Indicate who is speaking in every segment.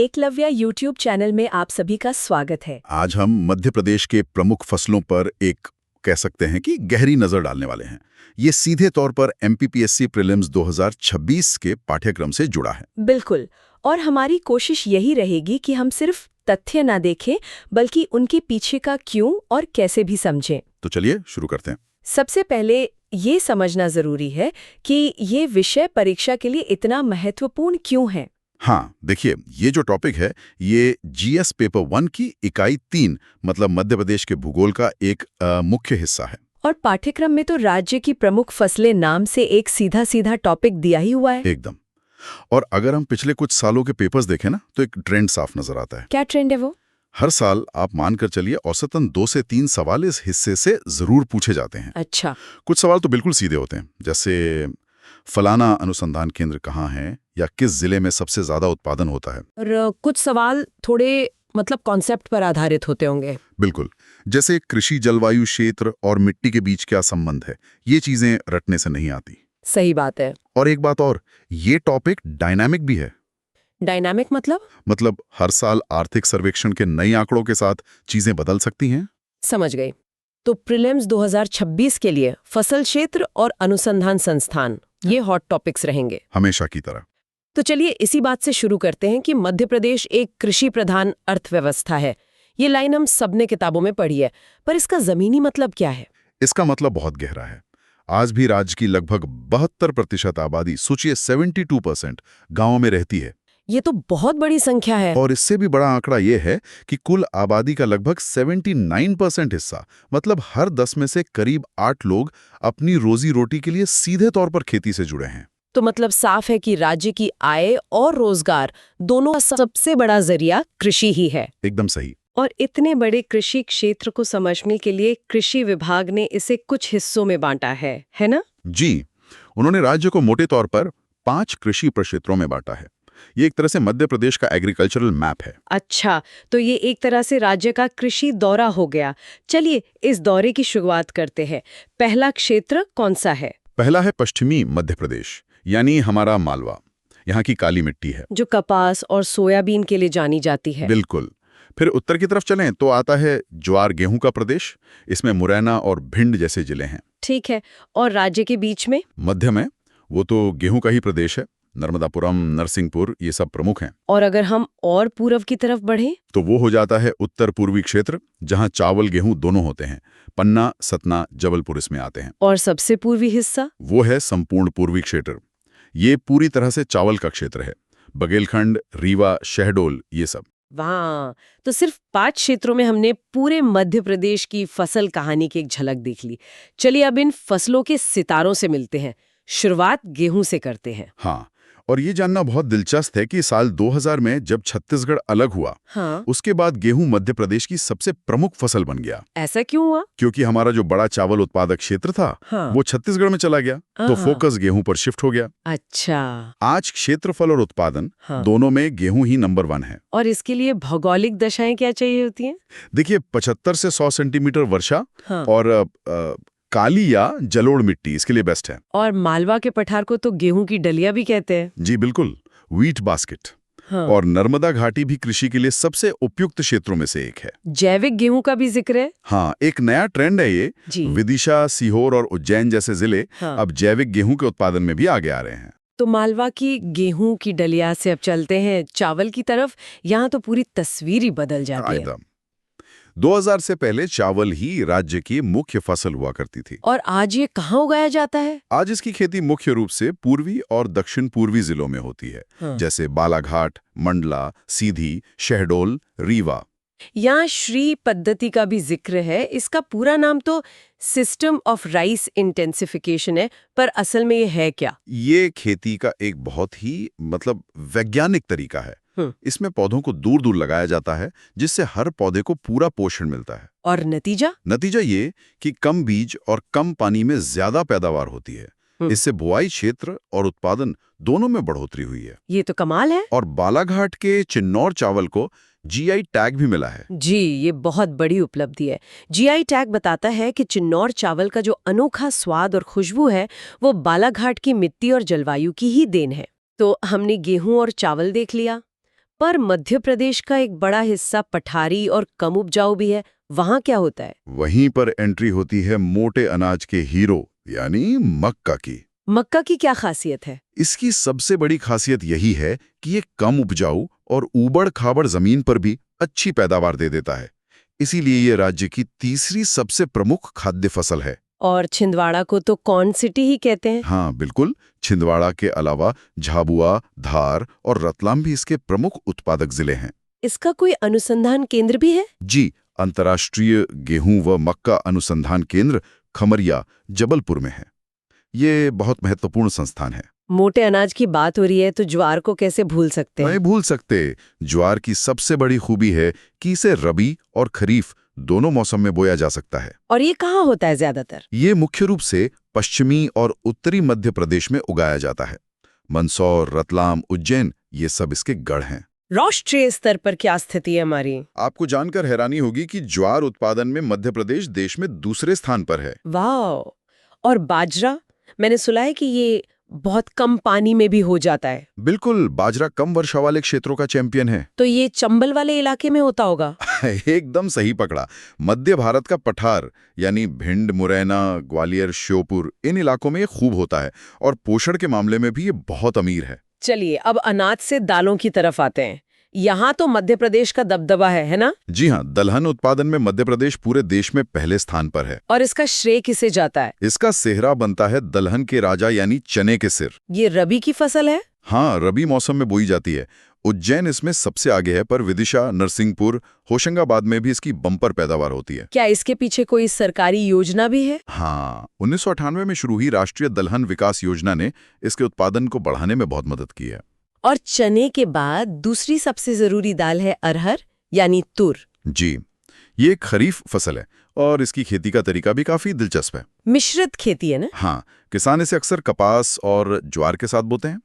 Speaker 1: Eklavya YouTube channel में आप सभी का स्वागत है।
Speaker 2: आज हम मध्य प्रदेश के प्रमुख फसलों पर एक कह सकते हैं कि गहरी नजर डालने वाले हैं। ये सीधे तौर पर एमपीपीएससी प्रीलिम्स 2026 के पाठ्यक्रम से जुड़ा है।
Speaker 1: बिल्कुल, और हमारी कोशिश यही रहेगी कि हम सिर्फ तथ्य ना देखें बल्कि उनके पीछे का क्यों और कैसे भी समझें।
Speaker 2: तो चलिए शुरू करते हैं।
Speaker 1: सबसे पहले ये समझना जरूरी है कि ये विषय परीक्षा के लिए इतना महत्वपूर्ण क्यों है।
Speaker 2: हाँ, देखिए, ये जो टॉपिक है ये जीएस पेपर 1 की इकाई 3 मतलब मध्य प्रदेश के भूगोल का एक मुख्य हिस्सा है।
Speaker 1: और पाठ्यक्रम में तो राज्य की प्रमुख फसलें नाम से एक सीधा सीधा टॉपिक दिया ही हुआ है।
Speaker 2: एकदम। और अगर हम पिछले कुछ सालों के पेपर्स देखें ना, तो एक ट्रेंड साफ नजर आता है।
Speaker 1: क्या ट्रेंड है वो?
Speaker 2: हर साल आप मानकर चलिए औसतन 2 से 3 सवाल इस हिस्से से जरूर पूछे जाते हैं।
Speaker 1: अच्छा।
Speaker 2: कुछ सवाल तो बिल्कुल सीधे होते हैं, जैसे फलाना अनुसंधान केंद्र कहाँ है या किस जिले में सबसे ज्यादा उत्पादन होता है।
Speaker 1: और कुछ सवाल थोड़े कॉन्सेप्ट पर आधारित होते होंगे।
Speaker 2: बिल्कुल, जैसे कृषि, जलवायु क्षेत्र और मिट्टी के बीच क्या संबंध है, ये चीजें रटने से नहीं आती।
Speaker 1: सही बात है।
Speaker 2: और एक बात और, ये टॉपिक डायनामिक भी है।
Speaker 1: डायनामिक मतलब
Speaker 2: हर साल आर्थिक सर्वेक्षण के नए आंकड़ों के साथ चीजें बदल सकती हैं।
Speaker 1: समझ गई। तो प्रीलिम्स 2026 के लिए फसल क्षेत्र और अनुसंधान संस्थान ये हॉट टॉपिक्स रहेंगे
Speaker 2: हमेशा की तरह।
Speaker 1: तो चलिए इसी बात से शुरू करते हैं कि मध्य प्रदेश एक कृषि प्रधान अर्थव्यवस्था है। ये लाइन हम सबने किताबों में पढ़ी है, पर इसका जमीनी मतलब क्या है?
Speaker 2: इसका मतलब बहुत गहरा है। आज भी राज्य की लगभग 72% आबादी, सोचिए 72%, गांवों में रहती है।
Speaker 1: ये तो बहुत बड़ी संख्या है।
Speaker 2: और इससे भी बड़ा आंकड़ा ये है कि कुल आबादी का लगभग 79% हिस्सा, मतलब हर 10 में से करीब 8 लोग अपनी रोजी रोटी के लिए सीधे तौर पर खेती से जुड़े हैं।
Speaker 1: तो मतलब साफ है कि राज्य की आय और रोजगार दोनों का सबसे बड़ा जरिया कृषि ही है।
Speaker 2: एकदम सही।
Speaker 1: और इतने बड़े कृषि क्षेत्र को समझने के लिए कृषि विभाग ने इसे कुछ हिस्सों में बांटा है ना?
Speaker 2: जी, उन्होंने राज्य को मोटे तौर पर 5 कृषि प्रक्षेत्रों में बांटा है। ये एक तरह से मध्य प्रदेश का एग्रीकल्चरल मैप है।
Speaker 1: अच्छा, तो ये एक तरह से राज्य का कृषि दौरा हो गया। चलिए इस दौरे की शुरुआत करते हैं। पहला क्षेत्र कौन सा है?
Speaker 2: पहला है पश्चिमी मध्य प्रदेश, यानी हमारा मालवा। यहाँ की काली मिट्टी है
Speaker 1: जो कपास और सोयाबीन के लिए जानी जाती है।
Speaker 2: बिल्कुल। फिर उत्तर की तरफ चलें तो आता है ज्वार गेहूं का प्रदेश। इसमें मुरैना और भिंड जैसे जिले हैं।
Speaker 1: ठीक है। और राज्य के बीच में?
Speaker 2: मध्य में वो तो गेहूं का ही प्रदेश है। नर्मदापुरम, नरसिंहपुर, ये सब प्रमुख हैं।
Speaker 1: और अगर हम और पूर्व की तरफ बढ़ें
Speaker 2: तो वो हो जाता है उत्तर पूर्वी क्षेत्र, जहां चावल गेहूं दोनों होते हैं। पन्ना, सतना, जबलपुर इसमें आते हैं।
Speaker 1: और सबसे पूर्वी हिस्सा?
Speaker 2: वो है संपूर्ण पूर्वी क्षेत्र। ये पूरी तरह से चावल का क्षेत्र है। बघेलखंड, रीवा, शहडोल, ये सब।
Speaker 1: वाह, तो सिर्फ 5 क्षेत्रों में हमने पूरे मध्य प्रदेश की फसल कहानी की एक झलक देख ली। चलिए अब इन फसलों के सितारों से मिलते हैं। शुरुआत गेहूं से करते हैं।
Speaker 2: हाँ, और ये जानना बहुत दिलचस्प है कि साल 2000 में जब छत्तीसगढ़ अलग हुआ,
Speaker 1: हाँ,
Speaker 2: उसके बाद गेहूं मध्य प्रदेश की सबसे प्रमुख फसल बन गया।
Speaker 1: ऐसा क्यों हुआ?
Speaker 2: क्योंकि हमारा जो बड़ा चावल उत्पादक क्षेत्र था,
Speaker 1: हाँ,
Speaker 2: वो छत्तीसगढ़ में चला गया, तो फोकस गेहूं पर शिफ्ट हो गया।
Speaker 1: अच्छा।
Speaker 2: आज क्षेत्रफल और उत्पादन दोनों में गेहूं ही नंबर 1 है।
Speaker 1: और इसके लिए भौगोलिक दशाएं क्या चाहिए होती हैं?
Speaker 2: देखिए, 75 से 100 सेंटीमीटर वर्षा और काली या जलोढ़ मिट्टी इसके लिए बेस्ट है।
Speaker 1: और मालवा के पठार को तो गेहूं की डलिया भी कहते हैं।
Speaker 2: जी बिल्कुल, व्हीट बास्केट। और नर्मदा घाटी भी कृषि के लिए सबसे उपयुक्त क्षेत्रों में से एक है।
Speaker 1: जैविक गेहूं का भी जिक्र है।
Speaker 2: हाँ, एक नया ट्रेंड है ये। विदिशा, सीहोर और उज्जैन जैसे जिले अब जैविक गेहूं के उत्पादन में भी आगे आ रहे हैं।
Speaker 1: तो मालवा की गेहूं की डलिया से अब चलते हैं चावल की तरफ। यहाँ तो पूरी तस्वीर ही बदल जाती है।
Speaker 2: 2000 से पहले चावल ही राज्य की मुख्य फसल हुआ करती थी।
Speaker 1: और आज ये कहाँ उगाया जाता है?
Speaker 2: आज इसकी खेती मुख्य रूप से पूर्वी और दक्षिण पूर्वी जिलों में होती है। जैसे बालाघाट, मंडला, सीधी, शहडोल, रीवा।
Speaker 1: यहाँ श्री पद्धति का भी जिक्र है। इसका पूरा नाम तो सिस्टम ऑफ राइस इंटेंसिफिकेशन है, पर असल में ये है क्या?
Speaker 2: ये खेती का एक बहुत ही वैज्ञानिक तरीका है। इसमें पौधों को दूर दूर लगाया जाता है, जिससे हर पौधे को पूरा पोषण मिलता है।
Speaker 1: और नतीजा
Speaker 2: ये कि कम बीज और कम पानी में ज्यादा पैदावार होती है। इससे बुआई क्षेत्र और उत्पादन दोनों में बढ़ोतरी हुई है।
Speaker 1: ये तो कमाल है।
Speaker 2: और बालाघाट के चिन्नौर चावल को जीआई टैग भी मिला है।
Speaker 1: जी, ये बहुत बड़ी उपलब्धि है। जीआई टैग बताता है कि चिन्नौर चावल का जो अनोखा स्वाद और खुशबू है, वो बालाघाट की मिट्टी और जलवायु की ही देन है। तो हमने गेहूं और चावल देख लिया। पर मध्य प्रदेश का एक बड़ा हिस्सा पठारी और कम उपजाऊ भी है, वहाँ क्या होता है?
Speaker 2: वहीं पर एंट्री होती है मोटे अनाज के हीरो यानी मक्का की।
Speaker 1: मक्का की क्या खासियत है?
Speaker 2: इसकी सबसे बड़ी खासियत यही है कि ये कम उपजाऊ और ऊबड़-खाबड़ जमीन पर भी अच्छी पैदावार दे देता है। इसीलिए ये राज्य की तीसरी सबसे प्रमुख खाद्य फसल है।
Speaker 1: और छिंदवाड़ा को तो कॉर्न सिटी ही कहते हैं।
Speaker 2: हाँ बिल्कुल, छिंदवाड़ा के अलावा झाबुआ, धार और रतलाम भी इसके प्रमुख उत्पादक जिले हैं।
Speaker 1: इसका कोई अनुसंधान केंद्र भी है?
Speaker 2: जी, अंतर्राष्ट्रीय गेहूं व मक्का अनुसंधान केंद्र खमरिया जबलपुर में है। ये बहुत महत्वपूर्ण संस्थान है।
Speaker 1: मोटे अनाज की बात हो रही है तो ज्वार को कैसे भूल सकते हैं?
Speaker 2: नहीं भूल सकते। ज्वार की सबसे बड़ी खूबी है कि इसे रबी और खरीफ दोनों मौसम में बोया जा सकता है।
Speaker 1: और ये कहाँ होता है ज्यादातर?
Speaker 2: ये मुख्य रूप से पश्चिमी और उत्तरी मध्य प्रदेश में उगाया जाता है। मंदसौर, रतलाम, उज्जैन ये सब इसके गढ़ हैं।
Speaker 1: राष्ट्रीय स्तर पर क्या स्थिति है हमारी?
Speaker 2: आपको जानकर हैरानी होगी कि ज्वार उत्पादन में मध्य प्रदेश देश में दूसरे स्थान पर है।
Speaker 1: वाह! और बाजरा? मैंने सुना है कि ये बहुत कम पानी में भी हो जाता है।
Speaker 2: बिल्कुल, बाजरा कम वर्षा वाले क्षेत्रों का चैंपियन है।
Speaker 1: तो ये चंबल वाले इलाके में होता होगा?
Speaker 2: एकदम सही पकड़ा। मध्य भारत का पठार यानी भिंड, मुरैना, ग्वालियर, श्योपुर इन इलाकों में ये खूब होता है और पोषण के मामले में भी ये बहुत अमीर है।
Speaker 1: चलिए अब अनाज से दालों की तरफ आते हैं। यहाँ तो मध्य प्रदेश का दबदबा है ना?
Speaker 2: जी हाँ, दलहन उत्पादन में मध्य प्रदेश पूरे देश में पहले स्थान पर है।
Speaker 1: और इसका श्रेय किसे जाता है?
Speaker 2: इसका सेहरा बनता है दलहन के राजा यानी चने के सिर।
Speaker 1: ये रबी की फसल है?
Speaker 2: हाँ, रबी मौसम में बोई जाती है। उज्जैन इसमें सबसे आगे है, पर विदिशा, नरसिंहपुर, होशंगाबाद में भी इसकी बम्पर पैदावार होती है।
Speaker 1: क्या इसके पीछे कोई सरकारी योजना भी है?
Speaker 2: हाँ, 1998 में शुरू हुई राष्ट्रीय दलहन विकास योजना ने इसके उत्पादन को बढ़ाने में बहुत मदद की है।
Speaker 1: और चने के बाद दूसरी सबसे जरूरी दाल है अरहर यानी तुर।
Speaker 2: जी, ये एक खरीफ फसल है और इसकी खेती का तरीका भी काफी दिलचस्प है।
Speaker 1: मिश्रित खेती है ना?
Speaker 2: हाँ, किसान इसे अक्सर कपास और ज्वार के साथ बोते हैं।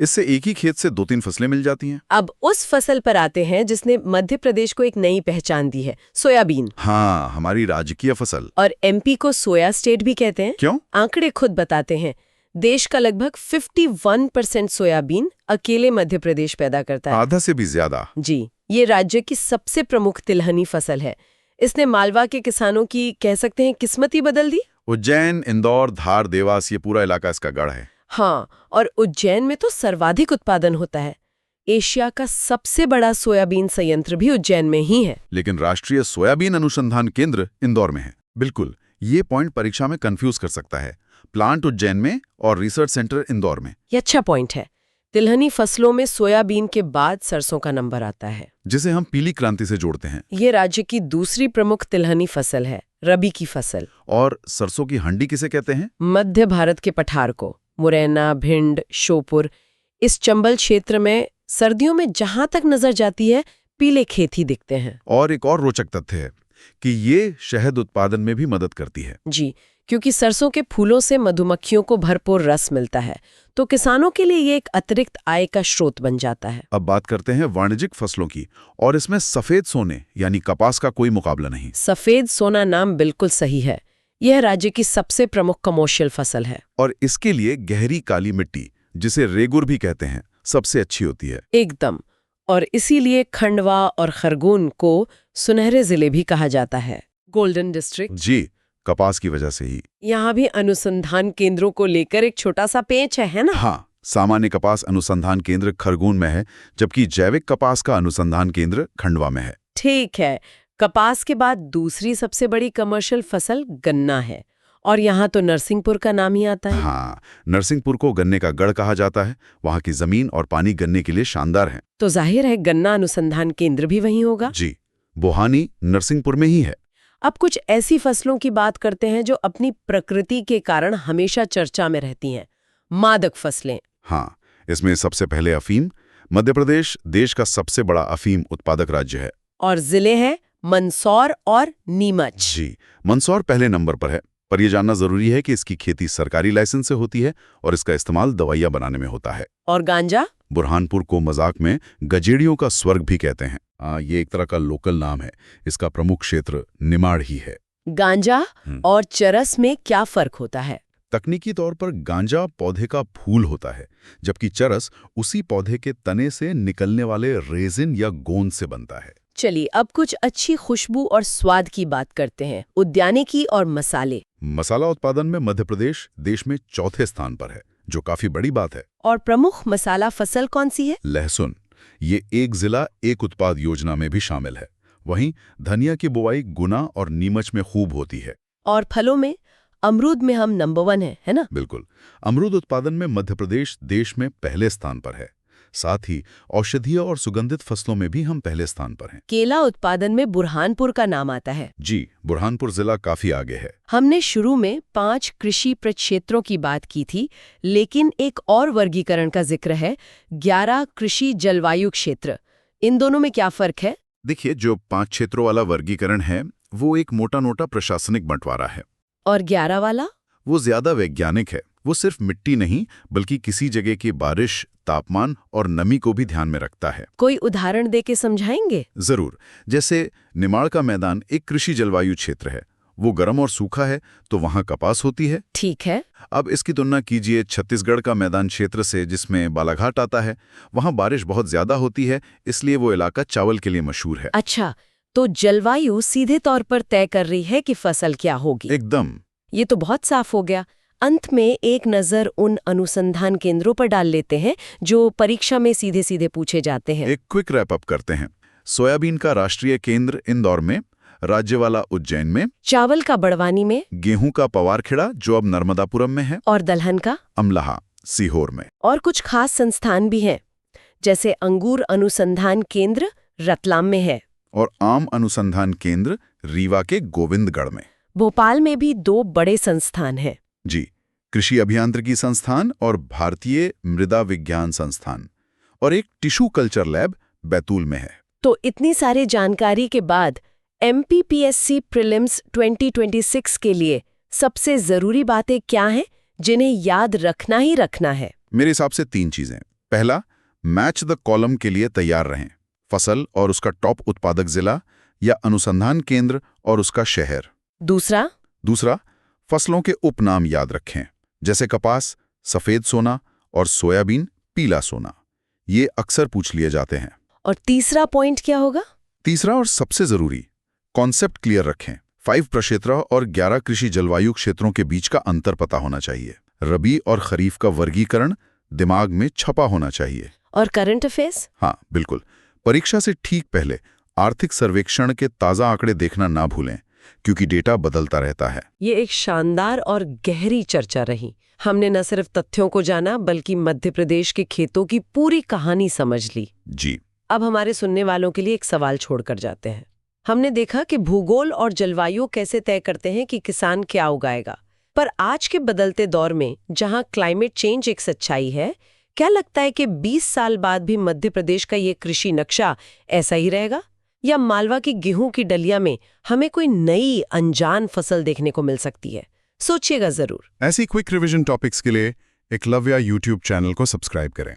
Speaker 2: इससे एक ही खेत से 2-3 फसलें मिल जाती हैं।
Speaker 1: अब उस फसल पर आते हैं जिसने मध्य प्रदेश को एक नई पहचान दी है, सोयाबीन।
Speaker 2: हाँ, हमारी राजकीय फसल।
Speaker 1: और एमपी को सोया स्टेट भी कहते हैं।
Speaker 2: क्यों?
Speaker 1: आंकड़े खुद बताते हैं। देश का लगभग 51% सोयाबीन अकेले मध्य प्रदेश पैदा करता है।
Speaker 2: आधा से भी ज्यादा।
Speaker 1: जी, ये राज्य की सबसे प्रमुख तिलहनी फसल है। इसने मालवा के किसानों की कह सकते हैं किस्मत ही बदल दी।
Speaker 2: उज्जैन, इंदौर, धार, देवास ये पूरा इलाका इसका गढ़ है।
Speaker 1: हाँ, और उज्जैन में तो सर्वाधिक उत्पादन होता है। एशिया का सबसे बड़ा सोयाबीन संयंत्र भी उज्जैन में ही है।
Speaker 2: लेकिन राष्ट्रीय सोयाबीन अनुसंधान केंद्र इंदौर में है। बिल्कुल, ये पॉइंट परीक्षा में कंफ्यूज कर सकता है। प्लांट उज्जैन में और रिसर्च सेंटर इंदौर में।
Speaker 1: ये अच्छा पॉइंट है। तिलहनी फसलों में सोयाबीन के बाद सरसों का नंबर आता है,
Speaker 2: जिसे हम पीली क्रांति से जोड़ते हैं।
Speaker 1: ये राज्य की दूसरी प्रमुख तिलहनी फसल है, रबी की फसल।
Speaker 2: और सरसों की हंडी किसे कहते हैं?
Speaker 1: मध्य भारत के पठार को, मुरैना, भिंड, श्योपुर, इस चंबल क्षेत्र में सर्दियों में जहां तक नजर जाती है पीले खेत ही दिखते हैं।
Speaker 2: और एक और रोचक तथ्य है कि ये शहद उत्पादन में भी मदद करती है।
Speaker 1: जी, क्योंकि सरसों के फूलों से मधुमक्खियों को भरपूर रस मिलता है, तो किसानों के लिए ये एक अतिरिक्त आय का स्रोत बन जाता है।
Speaker 2: अब बात करते हैं वाणिज्यिक फसलों की, और इसमें सफेद सोने यानी कपास का कोई मुकाबला नहीं।
Speaker 1: सफेद सोना नाम बिल्कुल सही है। यह राज्य की सबसे प्रमुख कमर्शियल फसल है।
Speaker 2: और इसके लिए गहरी काली मिट्टी, जिसे रेगुर भी कहते हैं, सबसे अच्छी होती है।
Speaker 1: एकदम। और इसीलिए खंडवा और खरगोन को सुनहरे जिले भी कहा जाता है, गोल्डन डिस्ट्रिक्ट।
Speaker 2: जी, कपास की वजह से ही।
Speaker 1: यहाँ भी अनुसंधान केंद्रों को लेकर एक छोटा सा पेच है ना?
Speaker 2: हाँ, सामान्य कपास अनुसंधान केंद्र खरगोन में है, जबकि जैविक कपास का अनुसंधान केंद्र खंडवा में है।
Speaker 1: ठीक है। कपास के बाद दूसरी सबसे बड़ी कमर्शियल फसल गन्ना है, और यहाँ तो नरसिंहपुर का नाम ही आता है।
Speaker 2: हाँ, नरसिंहपुर को गन्ने का गढ़ कहा जाता है। वहाँ की जमीन और पानी गन्ने के लिए शानदार है।
Speaker 1: तो जाहिर है गन्ना अनुसंधान केंद्र भी वहीं होगा।
Speaker 2: जी, बोहानी नरसिंहपुर में ही है।
Speaker 1: अब कुछ ऐसी फसलों की बात करते हैं जो अपनी प्रकृति के कारण हमेशा चर्चा में रहती हैं, मादक फसलें।
Speaker 2: हाँ, इसमें सबसे पहले अफीम। मध्य प्रदेश देश का सबसे बड़ा अफीम उत्पादक राज्य है।
Speaker 1: और जिले हैं मंदसौर और नीमच।
Speaker 2: जी, मंदसौर पहले नंबर पर है, पर यह जानना जरूरी है कि इसकी खेती सरकारी लाइसेंस से होती है और इसका इस्तेमाल दवाइयां बनाने में होता है।
Speaker 1: और गांजा?
Speaker 2: बुरहानपुर को मजाक में गजेड़ियों का स्वर्ग भी कहते हैं। ये एक तरह का लोकल नाम है। इसका प्रमुख क्षेत्र निमाड़ ही है।
Speaker 1: गांजा और चरस में क्या फर्क होता है?
Speaker 2: तकनीकी तौर पर गांजा पौधे का फूल होता है, जबकि चरस उसी पौधे के तने से निकलने वाले रेजिन या गोंद से बनता है।
Speaker 1: चलिए अब कुछ अच्छी खुशबू और स्वाद की बात करते हैं, उद्यानिकी और मसाले।
Speaker 2: मसाला उत्पादन में मध्य प्रदेश देश में चौथे स्थान पर है, जो काफी बड़ी बात है।
Speaker 1: और प्रमुख मसाला फसल कौन सी है?
Speaker 2: लहसुन। ये एक जिला एक उत्पाद योजना में भी शामिल है। वहीं धनिया की बुवाई गुना और नीमच में खूब होती है।
Speaker 1: और फलों में अमरूद में हम नंबर 1 है ना?
Speaker 2: बिल्कुल। अमरूद उत्पादन में मध्य प्रदेश देश में पहले स्थान पर है। साथ ही औषधीय और सुगंधित फसलों में भी हम पहले स्थान पर हैं।
Speaker 1: केला उत्पादन में बुरहानपुर का नाम आता है।
Speaker 2: जी, बुरहानपुर जिला काफी आगे है।
Speaker 1: हमने शुरू में 5 कृषि प्रक्षेत्रों की बात की थी, लेकिन एक और वर्गीकरण का जिक्र है, 11 कृषि जलवायु क्षेत्र। इन दोनों में क्या फर्क है?
Speaker 2: देखिए, जो 5 क्षेत्रों वाला वर्गीकरण है वो एक मोटा-नोटा प्रशासनिक बंटवारा है।
Speaker 1: और 11 वाला?
Speaker 2: वो ज्यादा वैज्ञानिक है। वो सिर्फ मिट्टी नहीं बल्कि किसी जगह की बारिश, तापमान और नमी को भी ध्यान में रखता है।
Speaker 1: कोई उदाहरण देके समझाएंगे?
Speaker 2: जरूर। जैसे निमाड़ का मैदान एक कृषि जलवायु क्षेत्र है। वो गर्म और सूखा है तो वहाँ कपास होती है।
Speaker 1: ठीक है।
Speaker 2: अब इसकी तुलना कीजिए छत्तीसगढ़ का मैदान क्षेत्र से, जिसमें बालाघाट आता है। वहाँ बारिश बहुत ज्यादा होती है, इसलिए वो इलाका चावल के लिए मशहूर है।
Speaker 1: अच्छा, तो जलवायु सीधे तौर पर तय कर रही है कि फसल क्या होगी।
Speaker 2: एकदम।
Speaker 1: ये तो बहुत साफ हो गया। अंत में एक नज़र उन अनुसंधान केंद्रों पर डाल लेते हैं जो परीक्षा में सीधे सीधे पूछे जाते हैं।
Speaker 2: एक क्विक रैप अप करते हैं। सोयाबीन का राष्ट्रीय केंद्र इंदौर में, राज्य वाला उज्जैन में,
Speaker 1: चावल का बड़वानी में,
Speaker 2: गेहूं का पवारखेड़ा जो अब नर्मदापुरम में है,
Speaker 1: और दलहन का
Speaker 2: अमलाहा सीहोर में।
Speaker 1: और कुछ खास संस्थान भी हैं, जैसे अंगूर अनुसंधान केंद्र रतलाम में है,
Speaker 2: और आम अनुसंधान केंद्र रीवा के गोविंदगढ़ में।
Speaker 1: भोपाल में भी 2 बड़े संस्थान हैं।
Speaker 2: जी, कृषि अभियांत्रिकी संस्थान और भारतीय मृदा विज्ञान संस्थान, और एक टिश्यू कल्चर लैब बैतूल में है।
Speaker 1: तो इतनी सारी जानकारी के बाद MPPSC प्रीलिम्स 2026 के लिए सबसे जरूरी बातें क्या हैं जिन्हें याद रखना ही रखना है?
Speaker 2: मेरे हिसाब से 3 चीजें। पहला, मैच द कॉलम के लिए तैयार रहें। फसल और उसका टॉप उत्पादक जिला या अनुसंधान केंद्र और उसका शहर। दूसरा, फसलों के उपनाम याद रखें, जैसे कपास सफेद सोना और सोयाबीन पीला सोना। ये अक्सर पूछ लिए जाते हैं।
Speaker 1: और तीसरा पॉइंट क्या होगा?
Speaker 2: तीसरा और सबसे जरूरी, कॉन्सेप्ट क्लियर रखें। 5 प्रक्षेत्र और 11 कृषि जलवायु क्षेत्रों के बीच का अंतर पता होना चाहिए। रबी और खरीफ का वर्गीकरण दिमाग में छपा होना चाहिए।
Speaker 1: और करंट अफेयर्स?
Speaker 2: हाँ, बिल्कुल। परीक्षा से ठीक पहले आर्थिक सर्वेक्षण के ताज़ा आंकड़े देखना ना भूलें, क्योंकि डेटा बदलता रहता है।
Speaker 1: ये एक शानदार और गहरी चर्चा रही। हमने न सिर्फ तथ्यों को जाना बल्कि मध्य प्रदेश के खेतों की पूरी कहानी समझ ली।
Speaker 2: जी।
Speaker 1: अब हमारे सुनने वालों के लिए एक सवाल छोड़कर जाते हैं। हमने देखा कि भूगोल और जलवायु कैसे तय करते हैं कि किसान क्या उगाएगा, पर आज के बदलते दौर में जहां क्लाइमेट चेंज एक सच्चाई है, क्या लगता है कि 20 साल बाद भी मध्य प्रदेश का ये कृषि नक्शा ऐसा ही रहेगा, या मालवा की गेहूं की डलिया में हमें कोई नई अनजान फसल देखने को मिल सकती है? सोचिएगा जरूर।
Speaker 2: ऐसी क्विक रिवीजन टॉपिक्स के लिए एकलव्य YouTube चैनल को सब्सक्राइब करें।